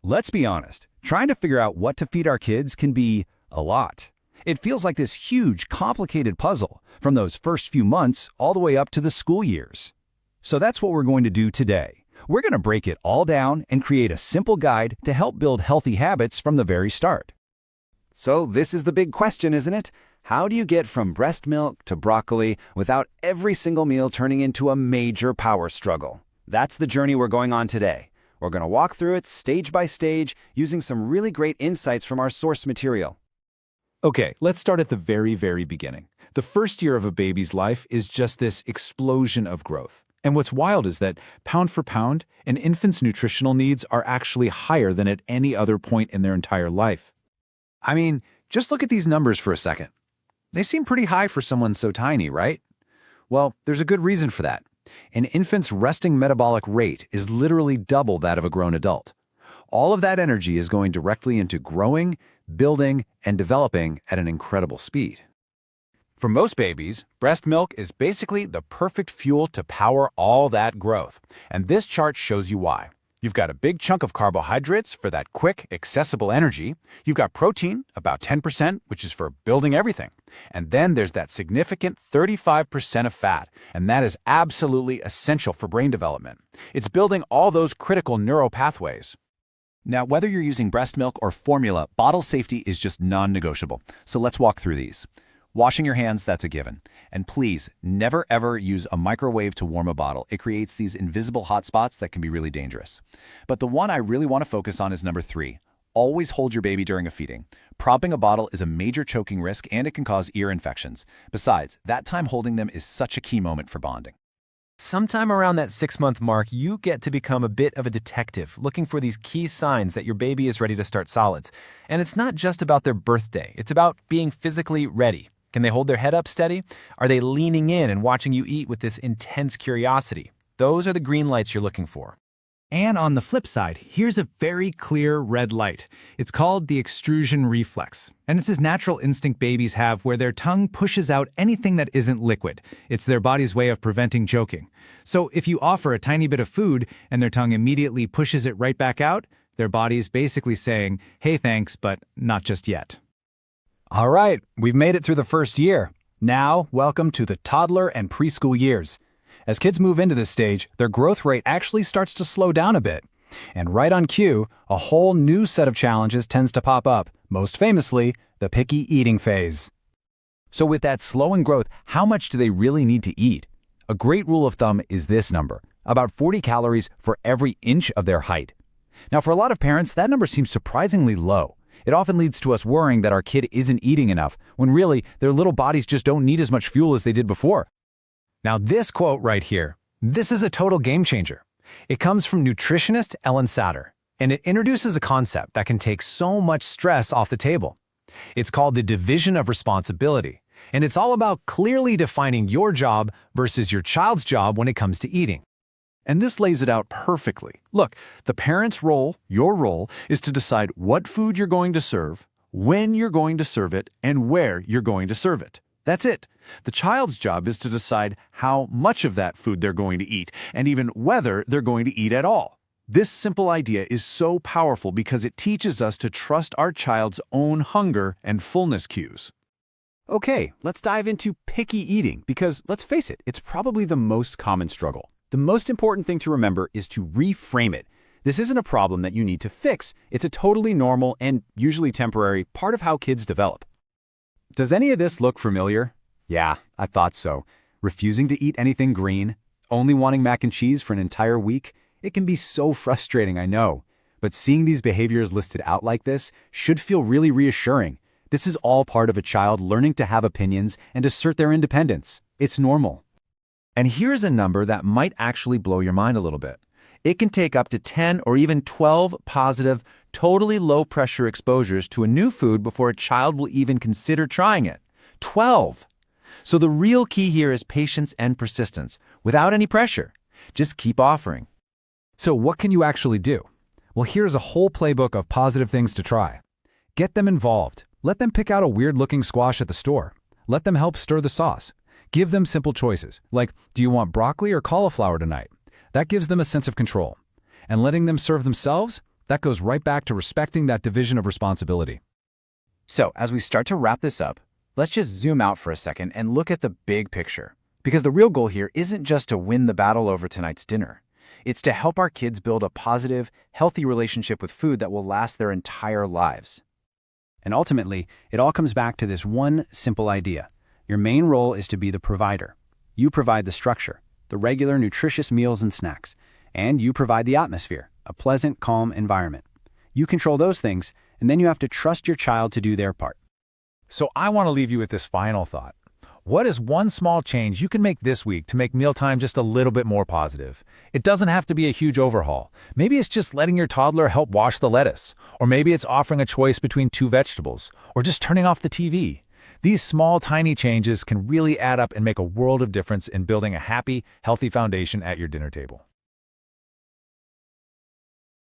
Let's be honest, trying to figure out what to feed our kids can be a lot. It feels like this huge, complicated puzzle, from those first few months all the way up to the school years. So that's what we're going to do today. We're going to break it all down and create a simple guide to help build healthy habits from the very start. So this is the big question, isn't it? How do you get from breast milk to broccoli without every single meal turning into a major power struggle? That's the journey we're going on today. We're going to walk through it stage by stage using some really great insights from our source material. Okay, let's start at the very beginning. The first year of a baby's life is just this explosion of growth. And what's wild is that, pound for pound, an infant's nutritional needs are actually higher than at any other point in their entire life. I mean, just look at these numbers for a second. They seem pretty high for someone so tiny, right? Well, there's a good reason for that. An infant's resting metabolic rate is literally double that of a grown adult. All of that energy is going directly into growing, building, and developing at an incredible speed. For most babies, breast milk is basically the perfect fuel to power all that growth. And this chart shows you why. You've got a big chunk of carbohydrates for that quick, accessible energy. You've got protein, about 10%, which is for building everything. And then there's that significant 35% of fat, and that is absolutely essential for brain development. It's building all those critical neural pathways. Now, whether you're using breast milk or formula, bottle safety is just non-negotiable. So let's walk through these. Washing your hands, that's a given. And please, never ever use a microwave to warm a bottle. It creates these invisible hot spots that can be really dangerous. But the one I really want to focus on is number 3. Always hold your baby during a feeding. Propping a bottle is a major choking risk and it can cause ear infections. Besides, that time holding them is such a key moment for bonding. Sometime around that 6-month mark, you get to become a bit of a detective, looking for these key signs that your baby is ready to start solids. And it's not just about their birthday, it's about being physically ready. Can they hold their head up steady? Are they leaning in and watching you eat with this intense curiosity? Those are the green lights you're looking for. And on the flip side, here's a very clear red light. It's called the extrusion reflex. And it's this natural instinct babies have where their tongue pushes out anything that isn't liquid. It's their body's way of preventing choking. So if you offer a tiny bit of food and their tongue immediately pushes it right back out, their body's basically saying, hey, thanks, but not just yet. All right, we've made it through the first year. Now, welcome to the toddler and preschool years. As kids move into this stage, their growth rate actually starts to slow down a bit. And right on cue, a whole new set of challenges tends to pop up, most famously, the picky eating phase. So with that slowing growth, how much do they really need to eat? A great rule of thumb is this number, about 40 calories for every inch of their height. Now, for a lot of parents, that number seems surprisingly low. It often leads to us worrying that our kid isn't eating enough, when really, their little bodies just don't need as much fuel as they did before. Now this quote right here, this is a total game changer. It comes from nutritionist Ellen Satter, and it introduces a concept that can take so much stress off the table. It's called the division of responsibility, and it's all about clearly defining your job versus your child's job when it comes to eating. And this lays it out perfectly. Look, the parent's role, your role, is to decide what food you're going to serve, when you're going to serve it, and where you're going to serve it. That's it. The child's job is to decide how much of that food they're going to eat, and even whether they're going to eat at all. This simple idea is so powerful because it teaches us to trust our child's own hunger and fullness cues. Okay, let's dive into picky eating because, let's face it, it's probably the most common struggle. The most important thing to remember is to reframe it. This isn't a problem that you need to fix. It's a totally normal and usually temporary part of how kids develop. Does any of this look familiar? Yeah, I thought so. Refusing to eat anything green, only wanting mac and cheese for an entire week, it can be so frustrating, I know. But seeing these behaviors listed out like this should feel really reassuring. This is all part of a child learning to have opinions and assert their independence. It's normal. And here's a number that might actually blow your mind a little bit. It can take up to 10 or even 12 positive, totally low-pressure exposures to a new food before a child will even consider trying it. 12! So the real key here is patience and persistence, without any pressure. Just keep offering. So what can you actually do? Well, here's a whole playbook of positive things to try. Get them involved. Let them pick out a weird-looking squash at the store. Let them help stir the sauce. Give them simple choices, like, do you want broccoli or cauliflower tonight? That gives them a sense of control. And letting them serve themselves, That goes right back to respecting that division of responsibility. So, as we start to wrap this up, let's just zoom out for a second and look at the big picture. Because the real goal here isn't just to win the battle over tonight's dinner. It's to help our kids build a positive, healthy relationship with food that will last their entire lives. And ultimately, it all comes back to this one simple idea. Your main role is to be the provider. You provide the structure, the regular nutritious meals and snacks, and you provide the atmosphere, a pleasant, calm environment. You control those things, and then you have to trust your child to do their part. So I want to leave you with this final thought. What is one small change you can make this week to make mealtime just a little bit more positive? It doesn't have to be a huge overhaul. Maybe it's just letting your toddler help wash the lettuce, or maybe it's offering a choice between 2 vegetables, or just turning off the TV. These small, tiny changes can really add up and make a world of difference in building a happy, healthy foundation at your dinner table.